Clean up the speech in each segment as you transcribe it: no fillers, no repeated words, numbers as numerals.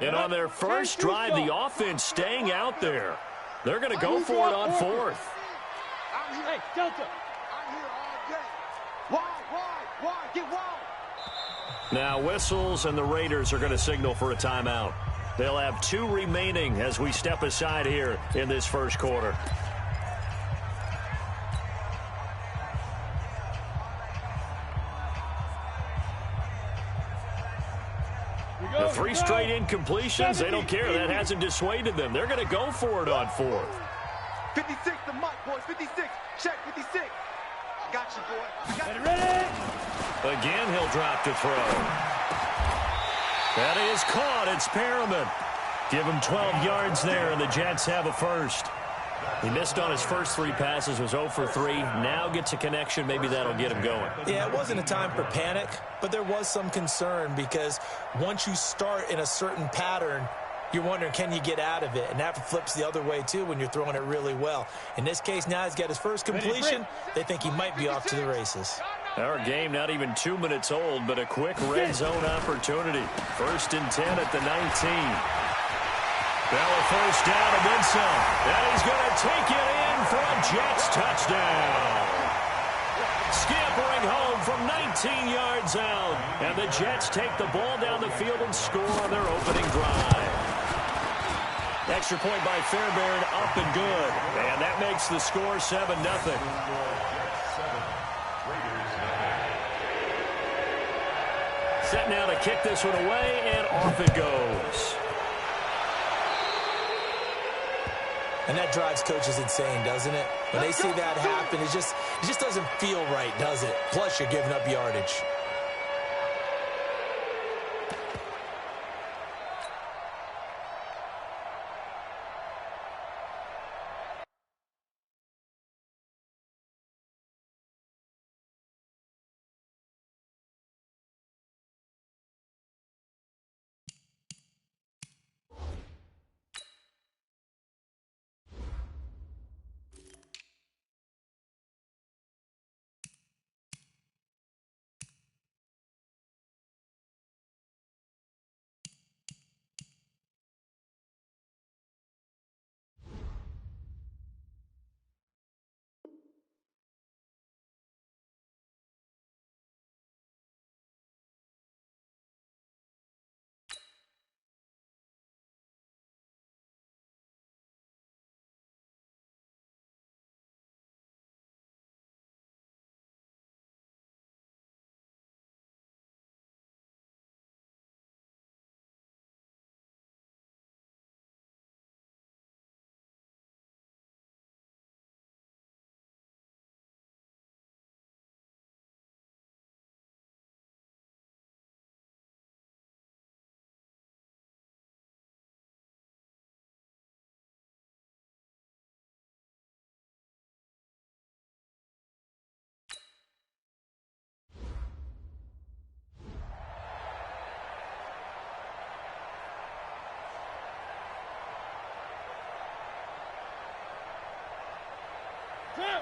And on their first drive, the offense staying out there. They're going to go for it on fourth. Hey, Delta. I'm here all day. Wide, get wide. Now whistles, and the Raiders are going to signal for a timeout. They'll have 2 remaining as we step aside here in this first quarter. The 3 straight incompletions, they don't care. That hasn't dissuaded them. They're going to go for it on fourth. 56 the mic, boys. 56. Check 56. Got you, boy. Ready? Again, he'll drop to throw. That is caught. It's Perriman. Give him 12 yards there, and the Jets have a first. He missed on his first 3 passes, was 0 for 3. Now gets a connection. Maybe that'll get him going. Yeah, it wasn't a time for panic, but there was some concern because once you start in a certain pattern, you're wondering, can you get out of it? And that flips the other way, too, when you're throwing it really well. In this case, now he's got his first completion. They think he might be off to the races. Our game not even 2 minutes old, but a quick red zone opportunity. 1st and 10 at the 19. Now a first down and then some. And he's going to take it in for a Jets touchdown. Scampering home from 19 yards out. And the Jets take the ball down the field and score on their opening drive. Extra point by Fairbairn, up and good. And that makes the score 7-0. Set now to kick this one away, and off it goes. And that drives coaches insane, doesn't it? When they see that happen, it just doesn't feel right, does it? Plus, you're giving up yardage.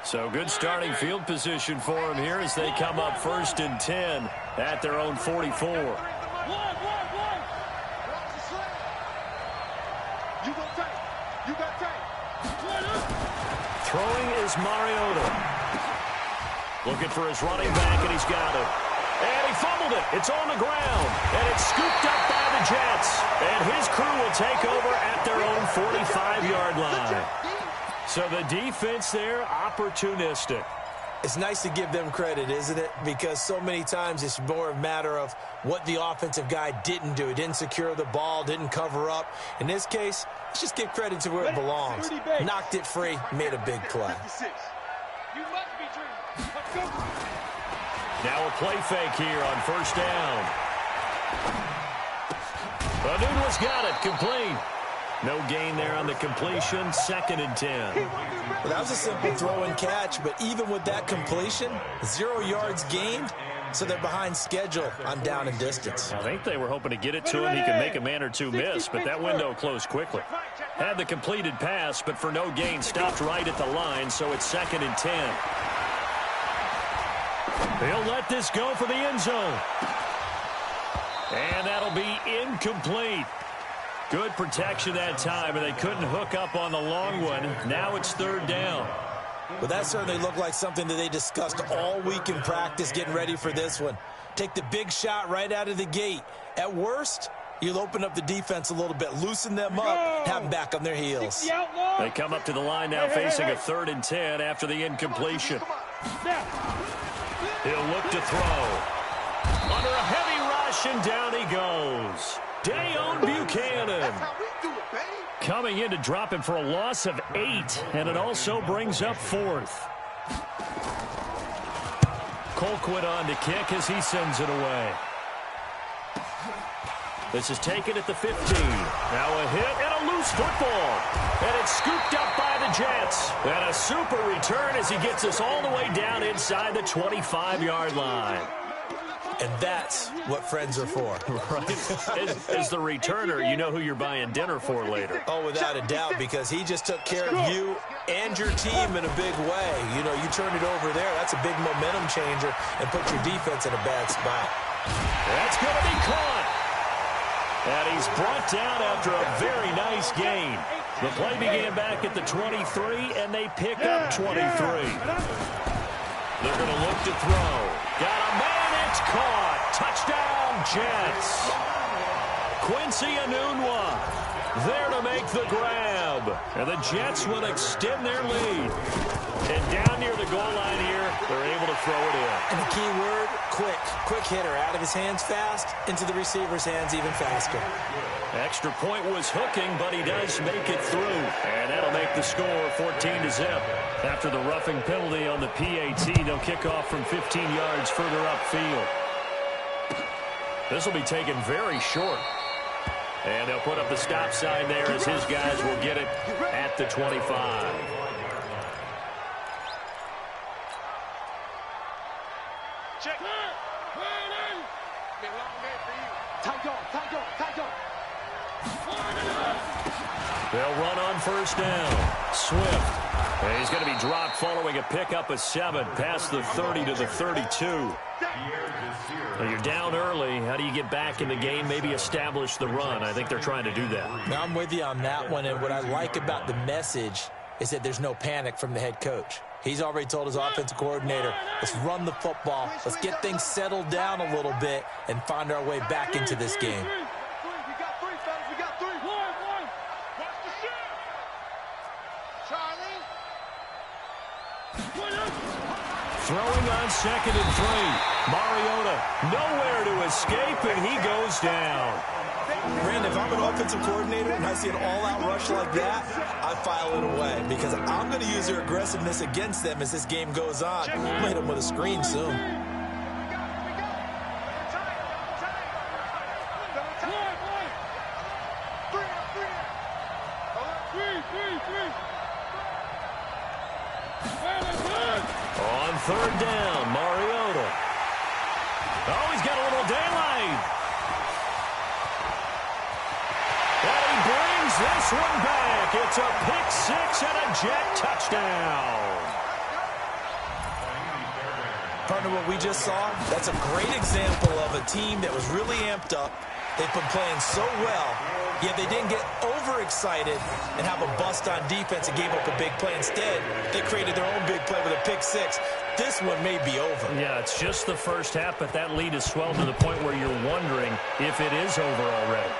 So good starting field position for him here as they come up 1st and 10 at their own 44. Throwing is Mariota. Looking for his running back, and he's got it. And he fumbled it. It's on the ground. And it's scooped up by the Jets. And his crew will take over at their own 45-yard line. So the defense there, opportunistic. It's nice to give them credit, isn't it? Because so many times it's more a matter of what the offensive guy didn't do. He didn't secure the ball, didn't cover up. In this case, let's just give credit to where it belongs. Knocked it free, made a big play. Now a play fake here on 1st down. Anuno's got it, complete. No gain there on the completion, 2nd and 10. Well, that was a simple throw and catch, but even with that completion, 0 yards gained, so they're behind schedule on down and distance. I think they were hoping to get it to him. He could make a man or two miss, but that window closed quickly. Had the completed pass, but for no gain, stopped right at the line, so it's 2nd and 10. They'll let this go for the end zone. And that'll be incomplete. Good protection that time, and they couldn't hook up on the long one. Now it's third down. Well, that certainly looked like something that they discussed all week in practice getting ready for this one. Take the big shot right out of the gate. At worst, you'll open up the defense a little bit, loosen them up, have them back on their heels. They come up to the line now facing a 3rd and 10 after the incompletion. He'll look to throw. Under a heavy rush, and down he goes. Dayon Buchanan coming in to drop him for a loss of 8, and it also brings up 4th. Colquitt on to kick as he sends it away. This is taken at the 15. Now a hit and a loose football. And it's scooped up by the Jets. And a super return as he gets us all the way down inside the 25-yard line. And that's what friends are for. Right. As the returner, you know who you're buying dinner for later. Oh, without a doubt, because he just took care of you and your team in a big way. You know, you turn it over there. That's a big momentum changer and put your defense in a bad spot. That's going to be caught. And he's brought down after a very nice gain. The play began back at the 23, and they pick up 23. They're going to look to throw. Got a man, it's caught. Touchdown, Jets. Quincy Enunwa there to make the grab. And the Jets will extend their lead. And down near the goal line here, they're able to throw it in. And the key word, quick. Quick hitter, out of his hands fast, into the receiver's hands even faster. Extra point was hooking, but he does make it through. And that'll make the score 14-0. After the roughing penalty on the PAT, they'll kick off from 15 yards further upfield. This will be taken very short. And they'll put up the stop sign there as his guys will get it at the 25. Check. They'll run on first down. Swift. And he's going to be dropped following a pickup of 7 past the 30 to the 32. So you're down early. How do you get back in the game, maybe establish the run? I think they're trying to do that. Now, I'm with you on that one, and what I like about the message is that there's no panic from the head coach. He's already told his offensive coordinator, let's run the football, let's get things settled down a little bit and find our way back into this game. Throwing on 2nd and 3. Mariota nowhere to escape, and he goes down. Brandon, if I'm an offensive coordinator and I see an all-out rush like that, I file it away because I'm going to use their aggressiveness against them as this game goes on. I'm going to hit them with a screen soon. On 3rd down, Mariota. Oh, he's got a little daylight. And he brings this one back. It's a pick-6 and a Jet touchdown. Partner, what we just saw, that's a great example of a team that was really amped up. They've been playing so well, yet they didn't get overexcited and have a bust on defense and gave up a big play. Instead, they created their own big play with a pick-6. This one may be over. Yeah, it's just the first half, but that lead has swelled to the point where you're wondering if it is over already.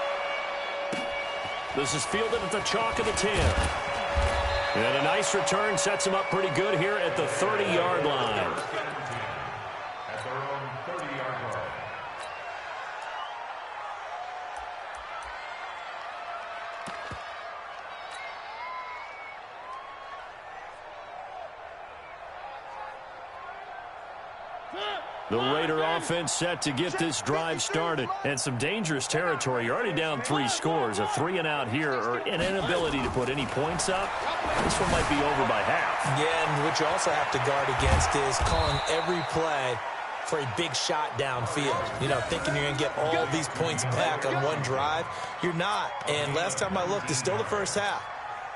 This is fielded at the chalk of the 10. And a nice return sets him up pretty good here at the 30-yard line. At their own 30-yard line. The Raider offense set to get this drive started. And some dangerous territory. You're already down 3 scores. A 3-and-out here or an inability to put any points up. This one might be over by half. Yeah, and what you also have to guard against is calling every play for a big shot downfield. You know, thinking you're going to get all these points back on one drive. You're not. And last time I looked, it's still the first half.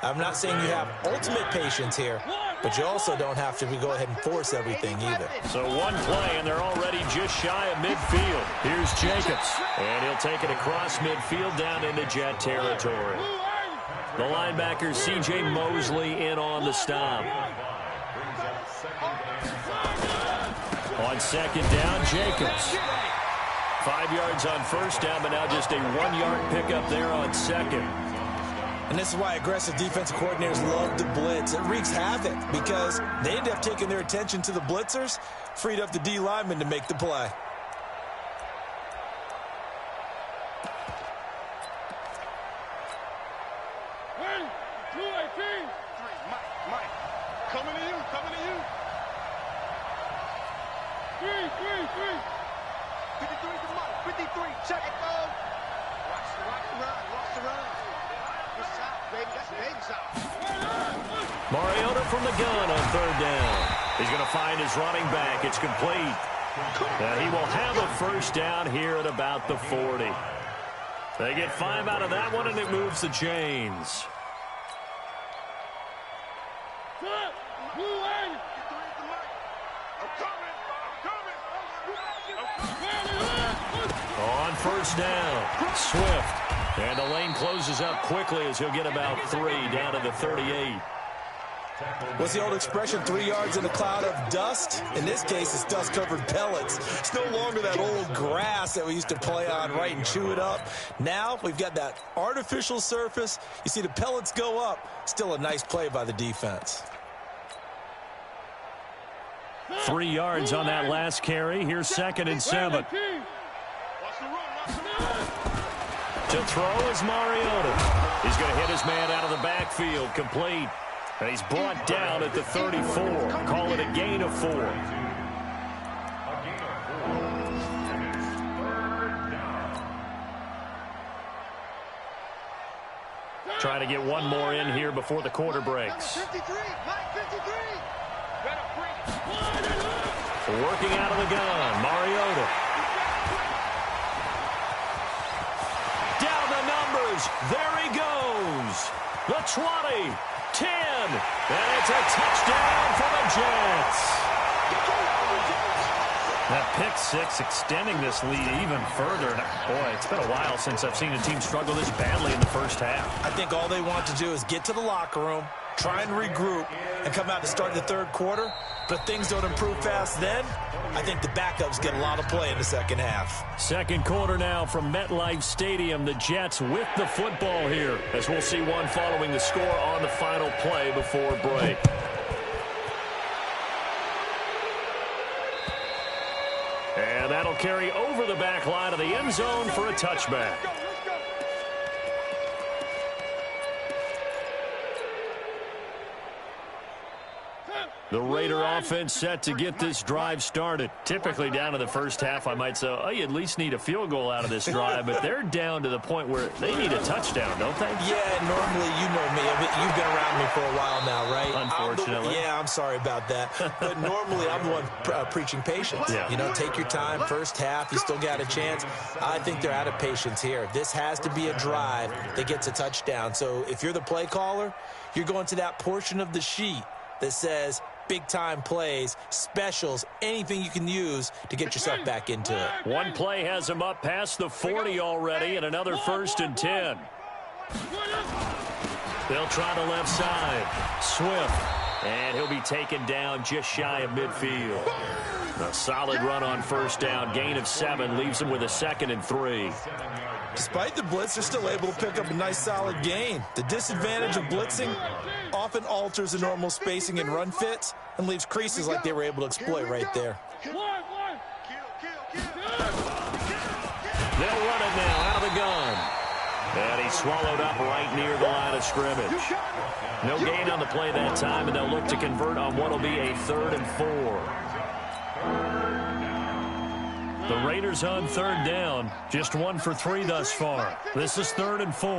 I'm not saying you have ultimate patience here, but you also don't have to go ahead and force everything either. So one play, and they're already just shy of midfield. Here's Jacobs, and he'll take it across midfield down into Jet territory. The linebacker, C.J. Mosley, in on the stop. On second down, Jacobs. 5 yards on first down, but now just a 1-yard pickup there on second. And this is why aggressive defensive coordinators love to blitz. It wreaks havoc because they end up taking their attention to the blitzers, freed up the D lineman to make the play. Mike, coming to you. 53 to Mike, 53, check it, go. Watch the run. Good shot, baby, that's a big shot. Mariota from the gun on third down. He's going to find his running back. It's complete. He will have a first down here at about the 40. They get 5 out of that one, and it moves the chains. On first down, Swift. And the lane closes up quickly as he'll get about 3 down to the 38. What's the old expression, 3 yards in a cloud of dust? In this case, it's dust-covered pellets. It's no longer that old grass that we used to play on, right, and chew it up. Now we've got that artificial surface. You see the pellets go up. Still a nice play by the defense. 3 yards on that last carry. Here's 2nd and 7. To throw is Mariota. He's going to hit his man out of the backfield. Complete. And he's brought down at the 34. Call it a gain of 4. Trying to get one more in here before the quarter breaks. 53, Mike, 53. Working out of the gun, Mariota. Down the numbers. There he goes. The 20, 10, and it's a touchdown for the Jets. That pick six extending this lead even further. Boy, it's been a while since I've seen a team struggle this badly in the first half. I think all they want to do is get to the locker room, try and regroup, and come out to start the third quarter. But if things don't improve fast then, I think the backups get a lot of play in the second half. Second quarter now from MetLife Stadium. The Jets with the football here, as we'll see one following the score on the final play before break. And that'll carry over the back line of the end zone for a touchback. The Raider offense set to get this drive started. Typically down to the first half, I might say, oh, you at least need a field goal out of this drive, but they're down to the point where they need a touchdown, don't they? Yeah, normally, you know me. You've been around me for a while now, right? Unfortunately. I'm sorry about that. But normally, I'm the one preaching patience. Yeah. You know, take your time. First half, you still got a chance. I think they're out of patience here. This has to be a drive that gets a touchdown. So if you're the play caller, you're going to that portion of the sheet that says big-time plays, specials, anything you can use to get yourself back into it. One play has him up past the 40 already, and another 1st and 10. They'll try the left side. Swift, and he'll be taken down just shy of midfield. A solid run on first down. Gain of 7 leaves him with a 2nd and 3. Despite the blitz, they're still able to pick up a nice, solid gain. The disadvantage of blitzing often alters the normal spacing and run fits and leaves creases like they were able to exploit right there. They'll run it now out of the gun. And he's swallowed up right near the line of scrimmage. No gain on the play that time, and they'll look to convert on what will be a 3rd and 4. The Raiders on 3rd down. Just 1 for 3 thus far. This is 3rd and 4.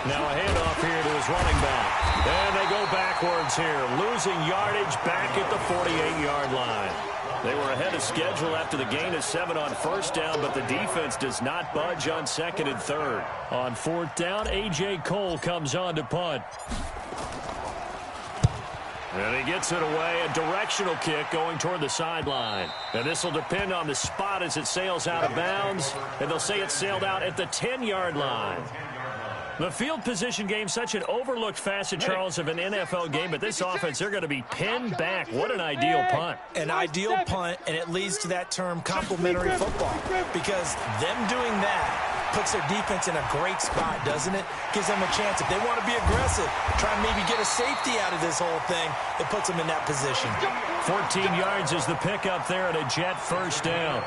Now a handoff here to his running back. And they go backwards here, losing yardage back at the 48-yard line. They were ahead of schedule after the gain of 7 on first down, but the defense does not budge on 2nd and 3rd. On 4th down, A.J. Cole comes on to punt. And he gets it away, a directional kick going toward the sideline. And this will depend on the spot as it sails out of bounds. And they'll say it sailed out at the 10-yard line. The field position game, such an overlooked facet, Charles, of an NFL game. But this offense, they're going to be pinned back. What an ideal punt. An ideal punt, and it leads to that term complementary football. Because them doing that puts their defense in a great spot, doesn't it? Gives them a chance. If they want to be aggressive, try and maybe get a safety out of this whole thing, it puts them in that position. 14 yards is the pickup there and a Jet first down.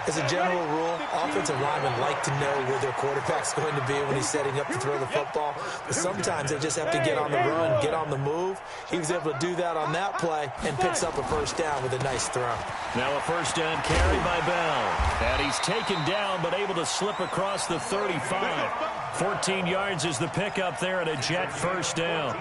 As a general rule, offensive linemen like to know where their quarterback's going to be when he's setting up to throw the football. But sometimes they just have to get on the run, get on the move. He was able to do that on that play and picks up a first down with a nice throw. Now a first down carry by Bell. And he's taken down but able to slip across the 35. 14 yards is the pickup there and a Jet first down.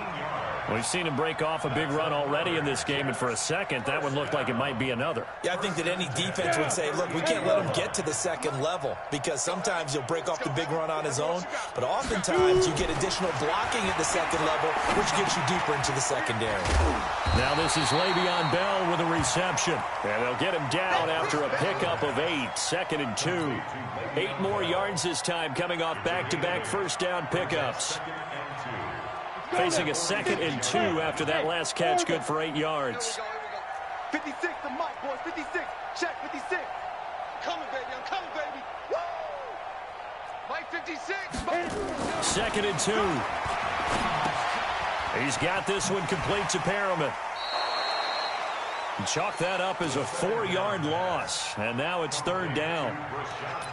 We've seen him break off a big run already in this game, and for a second, that one looked like it might be another. Yeah, I think that any defense would say, look, we can't let him get to the second level because sometimes he'll break off the big run on his own, but oftentimes you get additional blocking at the second level, which gets you deeper into the secondary. Now this is Le'Veon Bell with a reception, and they'll get him down after a pickup of 8, 2nd and 2. 8 more yards this time coming off back-to-back first down pickups. Facing a 2nd and 2 after that last catch, good for 8 yards. 56 to Mike, boys. 56. Check 56. Coming, baby. I'm coming, baby. Woo! Mike 56. 2nd and 2. He's got this one complete to Perriman. Chalk that up as a 4-yard loss, and now it's 3rd down.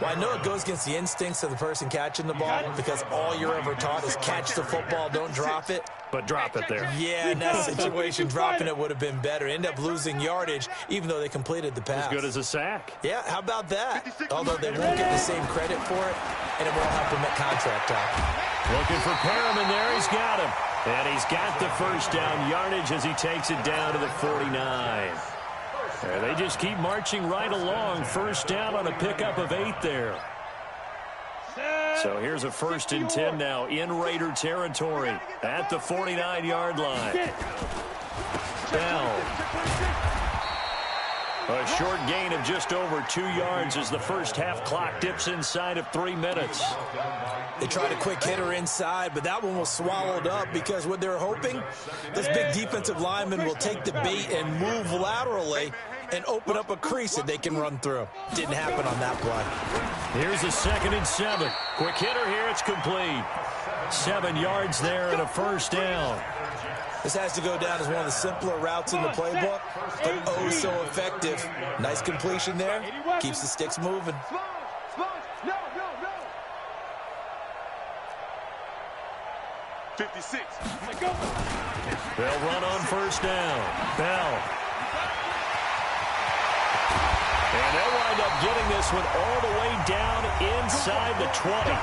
Well, I know it goes against the instincts of the person catching the ball because all you're ever taught is catch the football, don't drop it. But drop it there. Yeah, in that situation, dropping it would have been better. End up losing yardage, even though they completed the pass. As good as a sack. Yeah, how about that? Although they won't get the same credit for it, and it won't help them at contract time. Looking for Perriman there. He's got him. And he's got the first down yardage as he takes it down to the 49. And they just keep marching right along. First down on a pickup of 8 there. So here's a 1st and 10 now in Raider territory at the 49-yard line. Bell. A short gain of just over 2 yards as the first half clock dips inside of 3 minutes. They tried a quick hitter inside, but that one was swallowed up because what they're hoping, those big defensive linemen will take the bait and move laterally and open up a crease that they can run through. Didn't happen on that play. Here's a 2nd and 7. Quick hitter here, it's complete. 7 yards there and a first down. This has to go down as one of the simpler routes in the playbook, but oh so effective. Nice completion there. Keeps the sticks moving. No. 56. They'll run on first down. Bell. And they'll wind up getting this one all the way down inside the 20.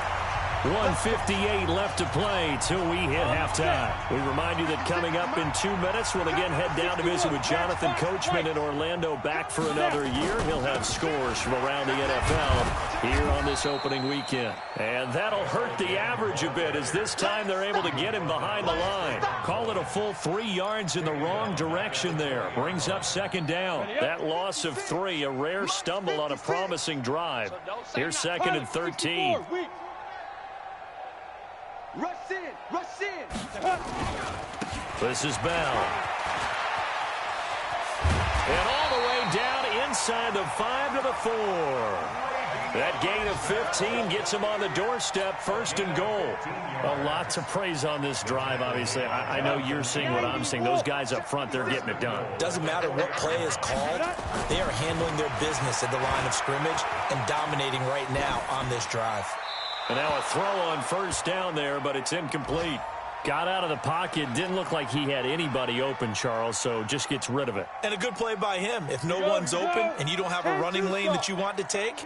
1:58 left to play till we hit halftime. We remind you that coming up in 2 minutes, we'll again head down to visit with Jonathan Coachman in Orlando, back for another year. He'll have scores from around the NFL here on this opening weekend. And that'll hurt the average a bit as this time they're able to get him behind the line. Call it a full 3 yards in the wrong direction there. Brings up 2nd down. That loss of 3, a rare stumble on a promising drive. Here's 2nd and 13. Rush in. This is Bell. And all the way down inside the 5 to the 4. That gain of 15 gets him on the doorstep, 1st and goal. A lot to praise on this drive, obviously. I know you're seeing what I'm seeing. Those guys up front, they're getting it done. Doesn't matter what play is called. They are handling their business at the line of scrimmage and dominating right now on this drive. And now a throw on first down there, but it's incomplete. Got out of the pocket. Didn't look like he had anybody open, Charles, so just gets rid of it. And a good play by him. If no one's open and you don't have a running lane that you want to take,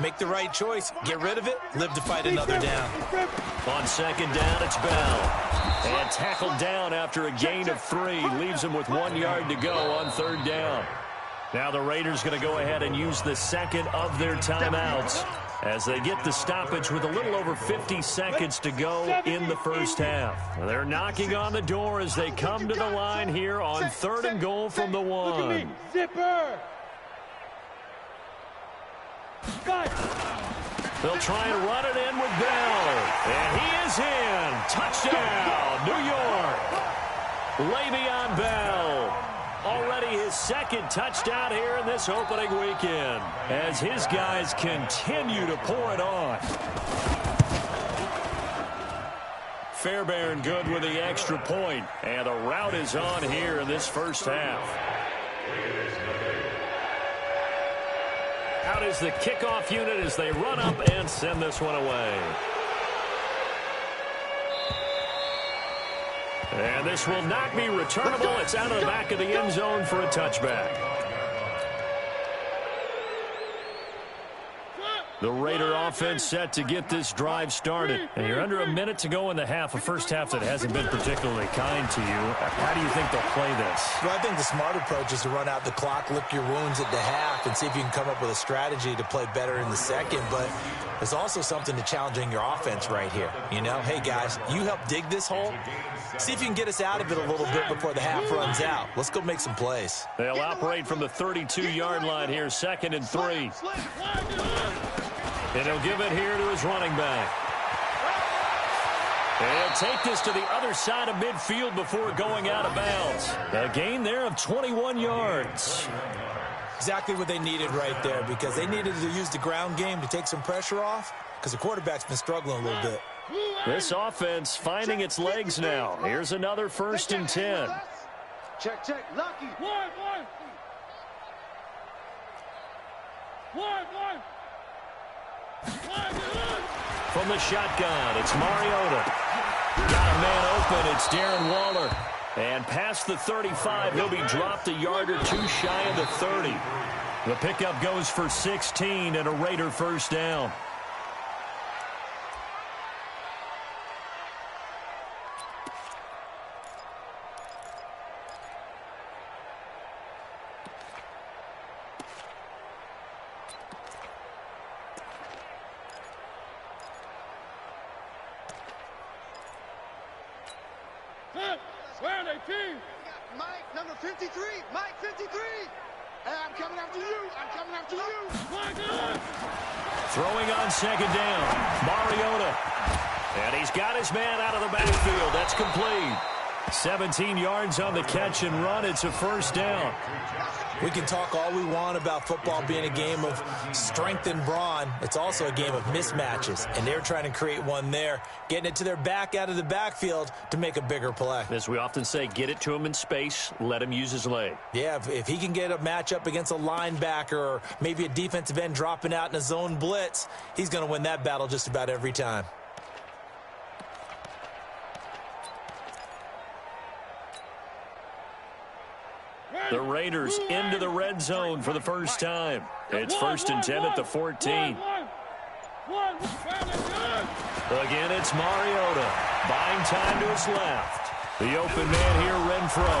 make the right choice. Get rid of it. Live to fight another down. On 2nd down, it's Bell. And tackled down after a gain of 3. Leaves him with 1 yard to go on 3rd down. Now the Raiders going to go ahead and use the 2nd of their timeouts. as they get the stoppage with a little over 50 seconds to go in the first half. They're knocking on the door as they come to the line here on 3rd and goal from the 1. Zipper. They'll try and run it in with Bell. And he is in. Touchdown, New York. Le'Veon Bell. Already his 2nd touchdown here in this opening weekend as his guys continue to pour it on. Fairbairn good with the extra point, and the route is on here in this first half. Out is the kickoff unit as they run up and send this one away. And this will not be returnable. It's out of the back of the end zone for a touchback. The Raider offense set to get this drive started. And you're under a minute to go in the half, a first half that hasn't been particularly kind to you. How do you think they'll play this? Well, I think the smart approach is to run out the clock, lick your wounds at the half, and see if you can come up with a strategy to play better in the second. But there's also something to challenging your offense right here. You know, hey, guys, you help dig this hole. See if you can get us out of it a little bit before the half runs out. Let's go make some plays. They'll operate from the 32-yard line here, 2nd and 3. And he'll give it here to his running back. And he'll take this to the other side of midfield before going out of bounds. A gain there of 21 yards. Exactly what they needed right there, because they needed to use the ground game to take some pressure off, because the quarterback's been struggling a little bit. This offense finding its legs now. Here's another 1st and 10. Check, check. Lucky. One. From the shotgun, it's Mariota. Got a man open. It's Darren Waller. And past the 35, he'll be dropped a yard or two shy of the 30. The pickup goes for 16 and a Raider first down. Where are they, team? Mike, number 53. Mike, 53. Hey, I'm coming after you. I'm coming after you. Throwing on 2nd down. Mariota. And he's got his man out of the backfield. That's complete. 17 yards on the catch and run. It's a first down. We can talk all we want about football being a game of strength and brawn. It's also a game of mismatches, and they're trying to create one there, getting it to their back out of the backfield to make a bigger play. As we often say, get it to him in space, let him use his leg. Yeah, if he can get a matchup against a linebacker or maybe a defensive end dropping out in a zone blitz, he's going to win that battle just about every time. The Raiders into the red zone for the first time. It's 1st and 10 at the 14. Again, it's Mariota. Buying time to his left. The open man here, Renfro.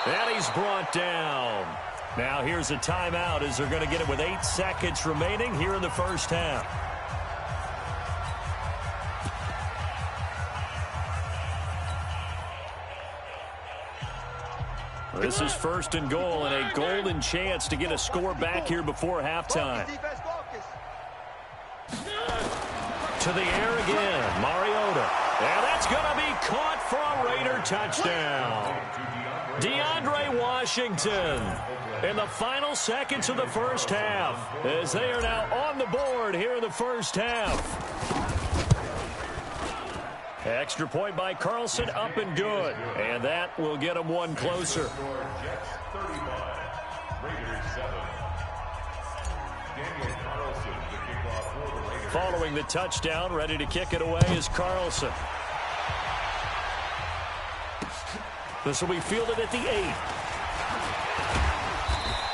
And he's brought down. Now here's a timeout as they're going to get it with 8 seconds remaining here in the first half. This is 1st and goal and a golden chance to get a score back here before halftime. To the air again, Mariota. And that's going to be caught for a Raider touchdown. DeAndre Washington in the final seconds of the first half as they are now on the board here in the first half. Extra point by Carlson, up and good. And that will get them one closer. Following the touchdown, ready to kick it away is Carlson. This will be fielded at the 8.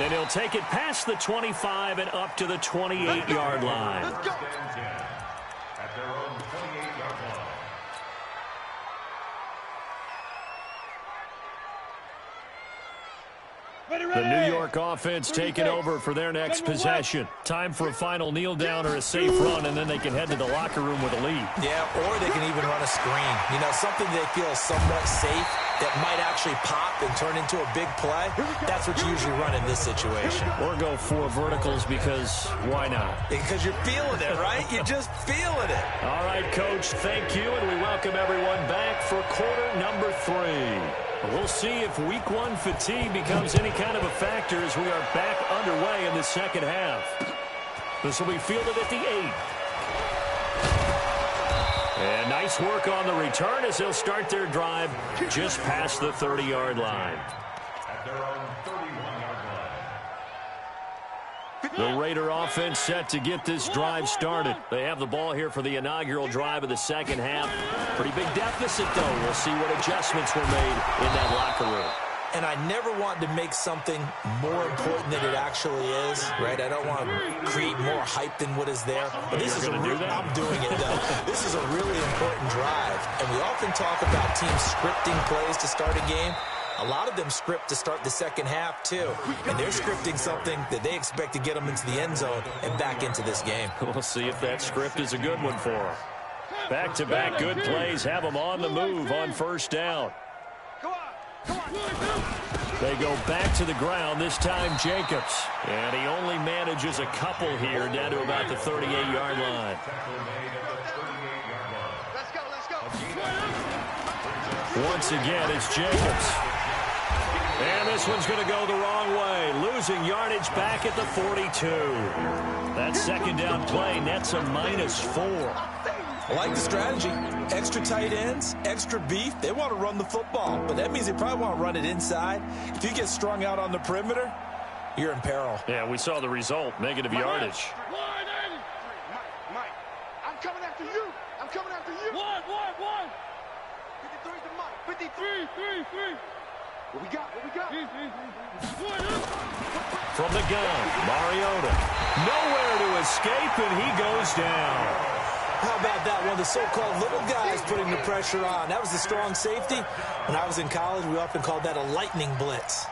And he'll take it past the 25 and up to the 28-yard line. At their own 28-yard line. The New York offense taking over for their next possession. Time for a final kneel down or a safe run, and then they can head to the locker room with a lead. Yeah, or they can even run a screen. You know, something they feel is somewhat safe that might actually pop and turn into a big play. That's what you usually run in this situation. Or go 4 verticals because why not? Because you're feeling it, right? You're just feeling it. All right, Coach, thank you, and we welcome everyone back for quarter number 3. We'll see if week 1 fatigue becomes any kind of a factor as we are back underway in the second half. This will be fielded at the 8. And nice work on the return as they'll start their drive just past the 30-yard line. At their own 31-yard line. The Raider offense set to get this drive started. They have the ball here for the inaugural drive of the second half. Pretty big deficit, though. We'll see what adjustments were made in that locker room. And I never want to make something more important than it actually is, right? I don't want to create more hype than what is there. But this is I'm doing it, though. This is a really important drive. And we often talk about teams scripting plays to start a game. A lot of them script to start the second half, too. And they're scripting something that they expect to get them into the end zone and back into this game. We'll see if that script is a good one for them. Back-to-back good plays have them on the move on first down. They go back to the ground, this time Jacobs. And he only manages a couple here down to about the 38-yard line. Once again, it's Jacobs. And this one's going to go the wrong way. Losing yardage back at the 42. That second down play nets a -4. I like the strategy. Extra tight ends, extra beef. They want to run the football, but that means they probably want to run it inside. If you get strung out on the perimeter, you're in peril. Yeah, we saw the result, negative yardage. Mike, I'm coming after you. I'm coming after you. One. 53 to Mike. 53. Three. What we got? From the gun, Mariota. Nowhere to escape, and he goes down. How about that? One of the so-called little guys putting the pressure on. That was the strong safety. When I was in college, we often called that a lightning blitz.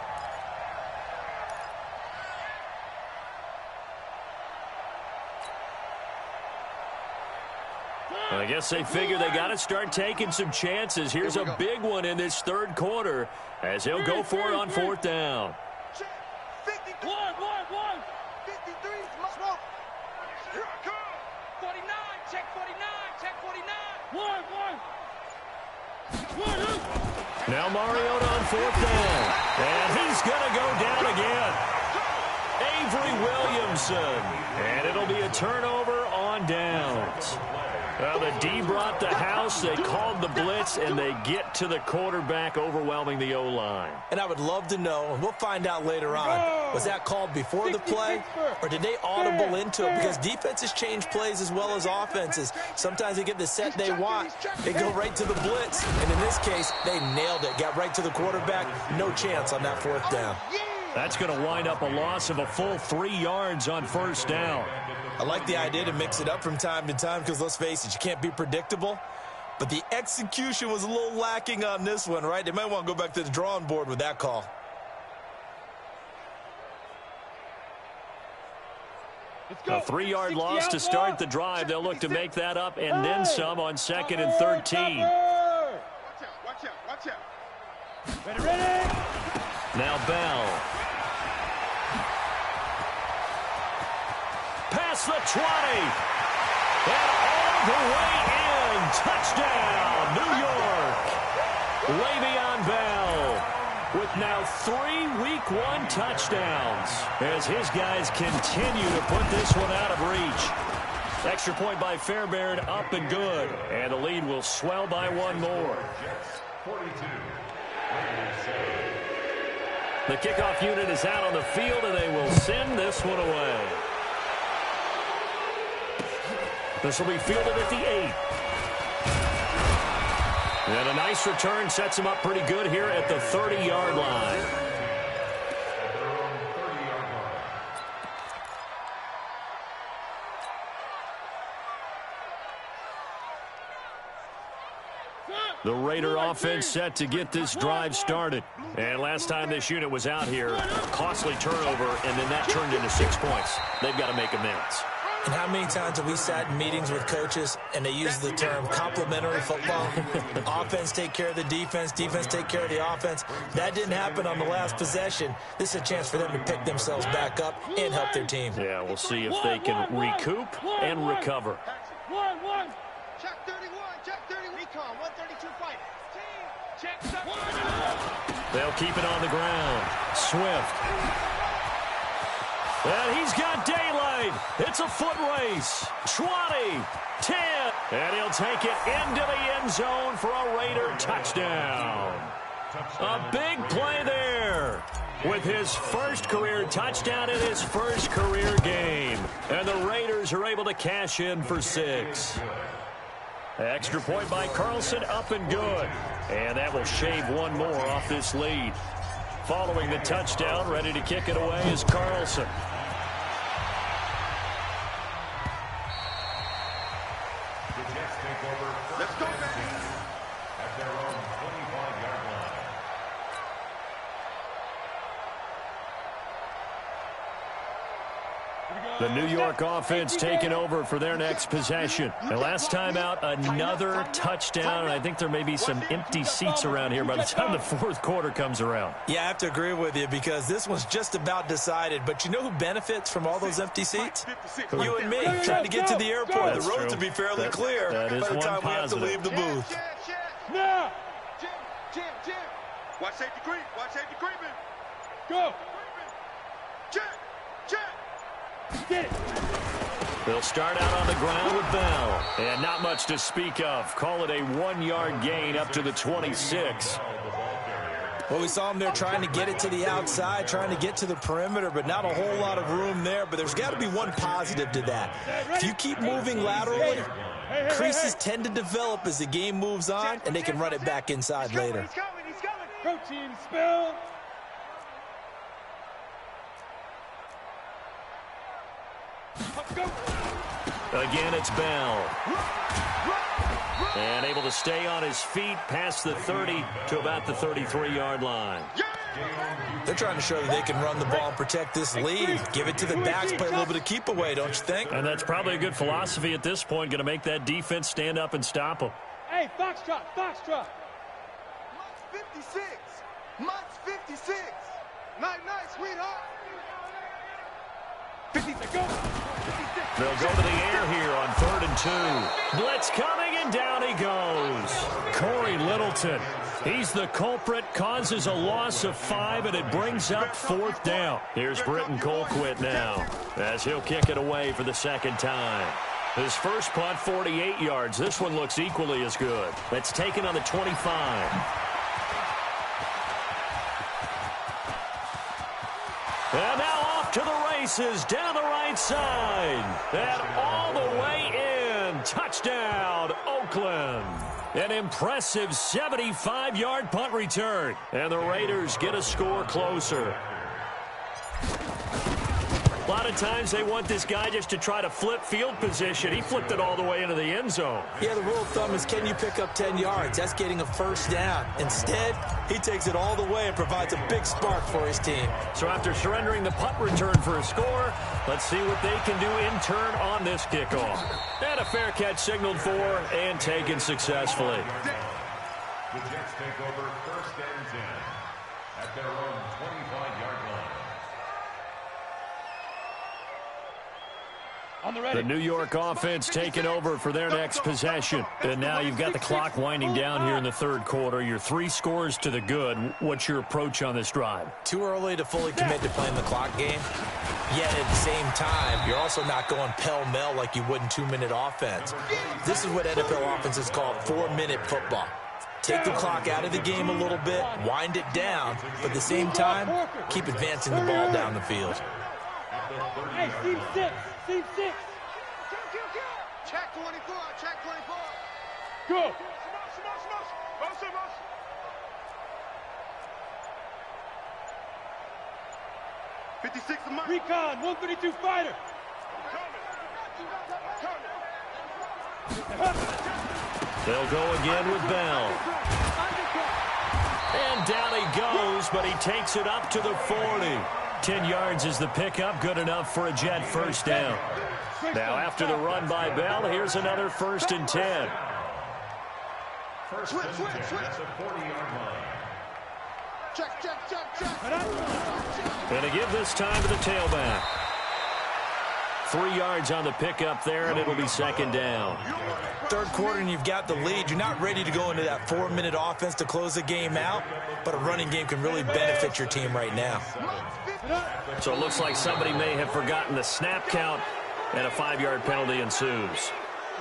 I guess they figure they got to start taking some chances. Here's a big one in this third quarter as he'll go for it on fourth down. 53. One. 53. Smoke. Here I come. 49. Check 49. One. Now Mariota on fourth down. And he's going to go down again. Avery Williamson. And it'll be a turnover on downs. Well, the D brought the house, they called the blitz, and they get to the quarterback, overwhelming the O-line. And I would love to know, and we'll find out later on, was that called before the play, or did they audible into it? Because defenses change plays as well as offenses. Sometimes they get the set they want. They go right to the blitz, and in this case, they nailed it. Got right to the quarterback. No chance on that fourth down. That's going to wind up a loss of a full 3 yards on first down. I like the idea to mix it up from time to time because, let's face it, you can't be predictable. But the execution was a little lacking on this one, right? They might want to go back to the drawing board with that call. A 3-yard loss to start the drive. They'll look to make that up and then some on 2nd and 13. Watch out. Ready. Now Bell. Past the 20. And all the way in. Touchdown, New York. Le'Veon Bell with now 3 Week 1 touchdowns as his guys continue to put this one out of reach. Extra point by Fairbairn, up and good. And the lead will swell by 1 more. 42. The kickoff unit is out on the field, and they will send this one away. This will be fielded at the 8. And a nice return sets him up pretty good here at the 30-yard line. The Raider offense set to get this drive started. And last time this unit was out here, costly turnover, and then that turned into 6 points. They've got to make amends. And how many times have we sat in meetings with coaches and they use the term complementary football? Offense take care of the defense, defense take care of the offense. That didn't happen on the last possession. This is a chance for them to pick themselves back up and help their team. Yeah, we'll see if they can recoup and recover. Check 31, check 30. Recon, 132 fight. Check 7. They'll keep it on the ground. Swift. And he's got daylight. It's a foot race. 20, 10. And he'll take it into the end zone for a Raider touchdown. A big play there with his first career touchdown in his first career game. And the Raiders are able to cash in for 6. Extra point by Carlson, up and good. And that will shave one more off this lead. Following the touchdown, ready to kick it away is Carlson. Let's go, baby. At their own 25-yard line. The New York offense taking over for their next possession. And last time out, another touchdown. And I think there may be some empty seats around here by the time the fourth quarter comes around. Yeah, I have to agree with you because this one's just about decided. But you know who benefits from all those empty seats? You and me, trying to get to the airport. That's the roads true. will be fairly clear that is by the one time we have to positive. leave the booth. Now. Jim. Watch safety creep. Watch safety creeping. Go. Jim. Get it. They'll start out on the ground with Bell. And not much to speak of. Call it a 1-yard gain up to the 26. Well, we saw him there trying to get it to the outside, trying to get to the perimeter, but not a whole lot of room there. But there's got to be one positive to that. If you keep moving laterally, creases tend to develop as the game moves on, and they can run it back inside later. He's coming. Protein spill. Go. Again, it's Bell. And able to stay on his feet past the 30 to about the 33-yard line. They're trying to show that they can run the ball and protect this lead. Give it to the backs, play a little bit of keep away, don't you think? And that's probably a good philosophy at this point, going to make that defense stand up and stop them. Hey, Foxtrot. Month's 56. Month's 56. Night, sweetheart. 56, go. They'll go to the air here on 3rd and 2. Blitz coming, and down he goes. Corey Littleton. He's the culprit, causes a loss of 5, and it brings up 4th down. Here's Britton Colquitt now as he'll kick it away for the second time. His first punt, 48 yards. This one looks equally as good. That's taken on the 25. And now off to the races, down the right side. And all the way in. Touchdown, Oakland. An impressive 75-yard punt return. And the Raiders get a score closer. A lot of times they want this guy just to try to flip field position. He flipped it all the way into the end zone. Yeah, the rule of thumb is can you pick up 10 yards? That's getting a first down. Instead, he takes it all the way and provides a big spark for his team. So after surrendering the punt return for a score, let's see what they can do in turn on this kickoff. And a fair catch signaled for and taken successfully. The Jets take over 1st and 10 at their own 25-yard line. On the ready. The New York offense taking over for their next possession. And now you've got the clock winding down here in the 3rd quarter. You're 3 scores to the good. What's your approach on this drive? Too early to fully commit to playing the clock game. Yet at the same time, you're also not going pell-mell like you would in 2-minute offense. This is what NFL offenses call 4-minute football. Take the clock out of the game a little bit, wind it down, but at the same time, keep advancing the ball down the field. Hey, seam 6. Seam 6. Check 24. Check 24. Go. 56 a month. Recon, 132 fighter. They'll go again with Bell. And down he goes, but he takes it up to the 40. 10 yards is the pickup, good enough for a Jet first down. Now after the run by Bell, here's another 1st and 10. First and 10 at the 40-yard line. Check. Going to give this time to the tailback. 3 yards on the pickup there, and it'll be 2nd down. Third quarter, and you've got the lead. You're not ready to go into that 4-minute offense to close the game out, but a running game can really benefit your team right now. So it looks like somebody may have forgotten the snap count, and a 5-yard penalty ensues.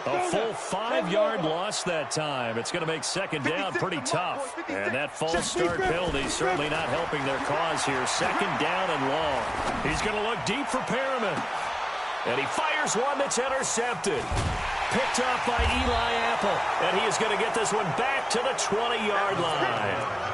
A full 5-yard loss that time. It's going to make 2nd down pretty tough. And that false start penalty certainly not helping their cause here. 2nd down and long. He's going to look deep for Perriman. And he fires one that's intercepted. Picked off by Eli Apple. And he is going to get this one back to the 20-yard line.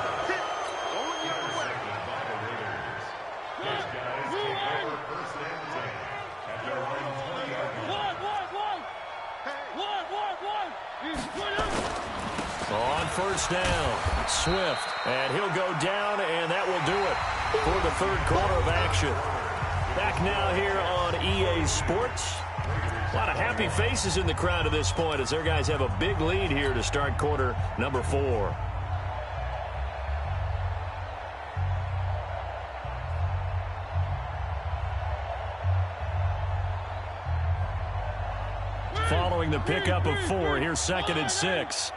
On 1st down, Swift, and he'll go down, and that will do it for the 3rd quarter of action. Back now here on EA Sports. A lot of happy faces in the crowd at this point as their guys have a big lead here to start quarter number 4. Following the pickup of 4, here's 2nd and 6.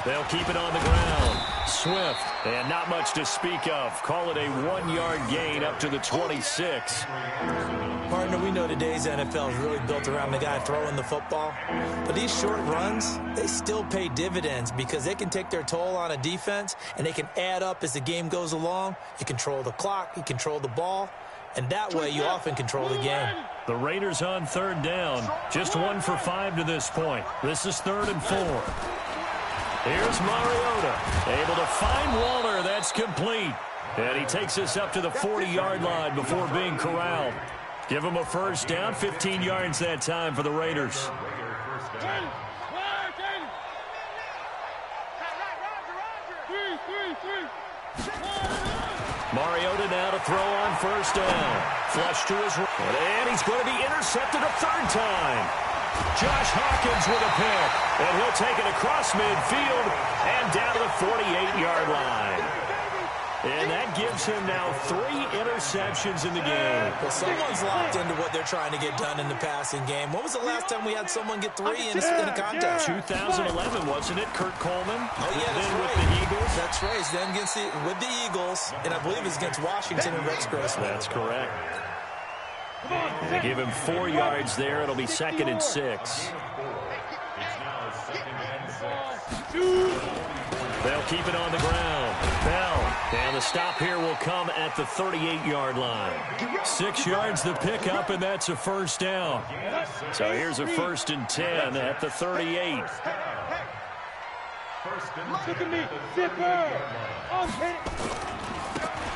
They'll keep it on the ground. Swift, and not much to speak of. Call it a 1-yard gain up to the 26. Partner, we know today's NFL is really built around the guy throwing the football. But these short runs, they still pay dividends because they can take their toll on a defense, and they can add up as the game goes along. You control the clock, you control the ball, and that way you often control the game. The Raiders on 3rd down. Just 1 for 5 to this point. This is 3rd and 4. Here's Mariota, able to find Waller. That's complete. And he takes us up to the 40-yard line before being corralled. Give him a 1st down, 15 yards that time for the Raiders. Mariota now to throw on 1st down. Flush to his right, and he's going to be intercepted a 3rd time. Josh Hawkins with a pick, and he'll take it across midfield and down to the 48-yard line. And that gives him now 3 interceptions in the game. Well, someone's locked into what they're trying to get done in the passing game. When was the last time we had someone get 3 in a contest? 2011, wasn't it? Kurt Coleman. Oh, yeah, that's then right. with the Eagles. That's right. Then with the Eagles, and I believe it's against Washington and Rex Grossman. That's correct. They give him 4 yards there. It'll be 2nd and 6. They'll keep it on the ground. Bell. And the stop here will come at the 38-yard line. 6 yards the pickup, and that's a 1st down. So here's a 1st and 10 at the 38. Look at me, zipper. Okay.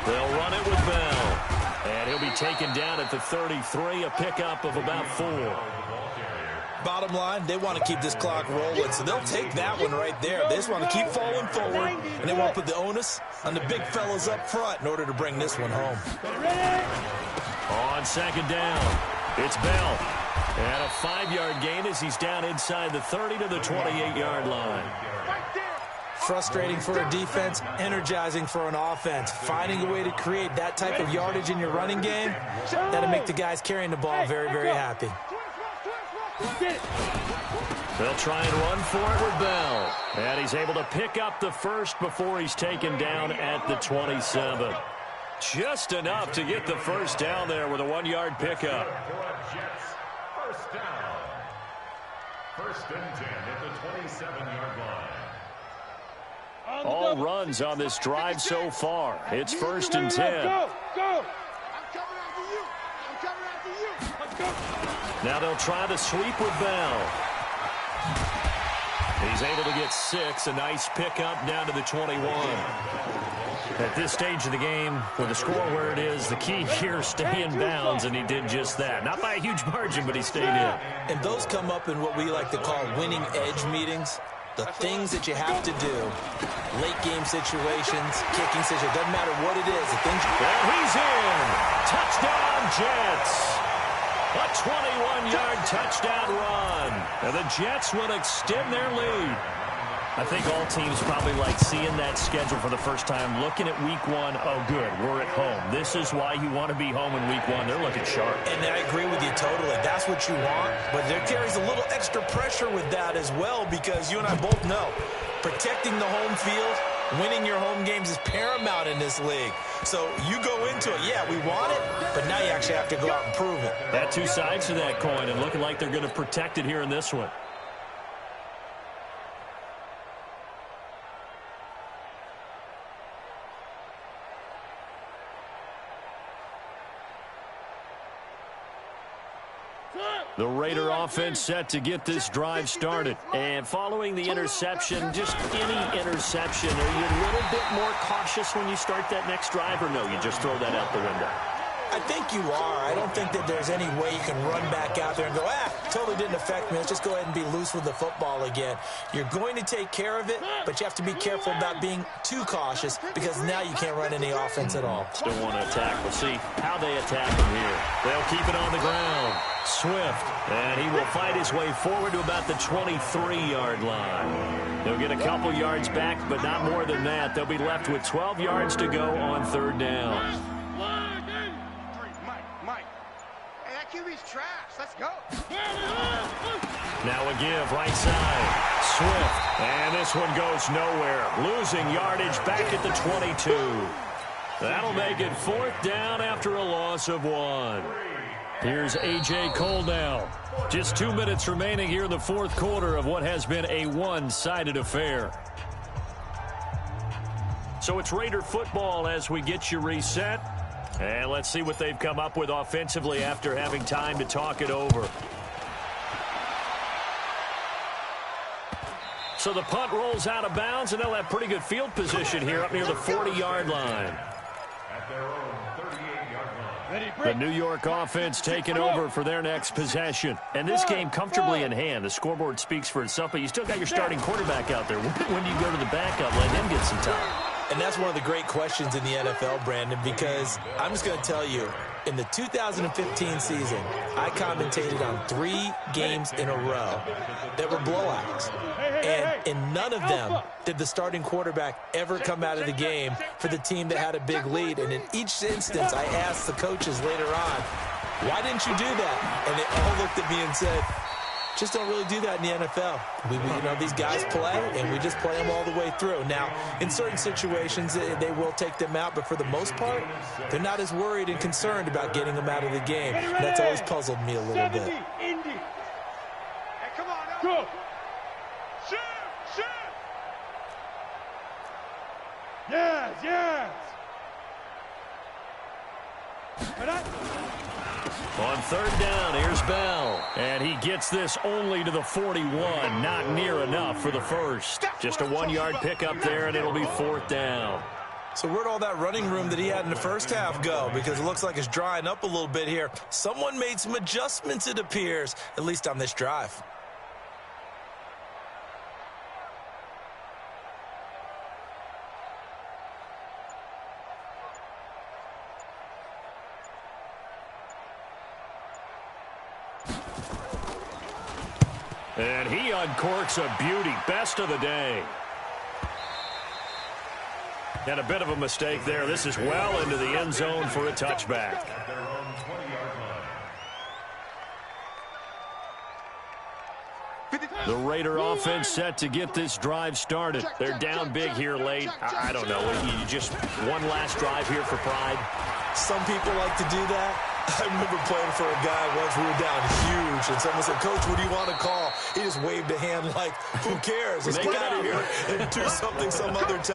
They'll run it with Bell. And he'll be taken down at the 33, a pickup of about 4. Bottom line, they want to keep this clock rolling, so they'll take that one right there. They just want to keep falling forward, and they want to put the onus on the big fellas up front in order to bring this one home. On 2nd down, it's Bell. And a 5-yard gain as he's down inside the 30 to the 28-yard line. Frustrating for a defense, energizing for an offense. Finding a way to create that type of yardage in your running game, that'll make the guys carrying the ball very, very happy. They'll try and run for it with Bell. And he's able to pick up the 1st before he's taken down at the 27. Just enough to get the 1st down there with a 1-yard pickup. 1st down. 1st and 10 at the 27-yard line. All runs on this drive so far. It's 1st and 10. Go, go. Now they'll try the sweep with Bell. He's able to get 6. A nice pickup down to the 21. At this stage of the game, with the score where it is, the key here is stay in bounds, and he did just that. Not by a huge margin, but he stayed in. And those come up in what we like to call winning edge meetings. The things that you have to do, late game situations, kicking situations, doesn't matter what it is. The things. And he's in. Touchdown, Jets. A 21-yard touchdown run. And the Jets will extend their lead. I think all teams probably like seeing that schedule for the first time, looking at week one. Oh, good, we're at home. This is why you want to be home in week one. They're looking sharp. And I agree with you totally. That's what you want. But there carries a little extra pressure with that as well, because you and I both know protecting the home field, winning your home games is paramount in this league. So you go into it, yeah, we want it, but now you actually have to go out and prove it. That two sides to that coin, and looking like they're going to protect it here in this one. The Raider offense set to get this drive started. And following the interception, just any interception, are you a little bit more cautious when you start that next drive, or no, you just throw that out the window? I think you are. I don't think that there's any way you can run back out there and go, totally didn't affect me. Let's just go ahead and be loose with the football again. You're going to take care of it, but you have to be careful about being too cautious, because now you can't run any offense at all. Still want to attack. We'll see how they attack him here. They'll keep it on the ground. Swift, and he will fight his way forward to about the 23-yard line. They'll get a couple yards back, but not more than that. They'll be left with 12 yards to go on third down. QB's trash. Let's go. Now a give right side. Swift. And this one goes nowhere. Losing yardage back at the 22. That'll make it fourth down after a loss of 1. Here's A.J. Cole now. Just 2 minutes remaining here in the fourth quarter of what has been a one-sided affair. So it's Raider football as we get you reset. And let's see what they've come up with offensively after having time to talk it over. So the punt rolls out of bounds, and they'll have pretty good field position here up near the 40-yard line. At their own 38-yard line. The New York offense taking over for their next possession. And this game comfortably in hand. The scoreboard speaks for itself, but you still got your starting quarterback out there. When do you go to the backup, let him get some time? And that's one of the great questions in the NFL, Brandon, because I'm just going to tell you, in the 2015 season, I commentated on 3 games in a row that were blowouts. And in none of them did the starting quarterback ever come out of the game for the team that had a big lead. And in each instance, I asked the coaches later on, why didn't you do that? And they all looked at me and said, just don't really do that in the NFL. These guys play, and we just play them all the way through. Now, in certain situations, they will take them out, but for the most part, they're not as worried and concerned about getting them out of the game. And that's always puzzled me a little bit. Hey, come on. Go. Shoot. Yes. On third down, here's Bell. And he gets this only to the 41. Not near enough for the first. Just a 1-yard pickup there, and it'll be fourth down. So where'd all that running room that he had in the first half go? Because it looks like it's drying up a little bit here. Someone made some adjustments, it appears, at least on this drive. And he uncorks a beauty. Best of the day. And a bit of a mistake there. This is well into the end zone for a touchback. The Raider offense set to get this drive started. They're down big here late. I don't know. You just one last drive here for pride. Some people like to do that. I remember playing for a guy once. We were down huge, and someone said, "Coach, what do you want to call?" He just waved a hand like, "Who cares? Let's get out of here and do something some other time."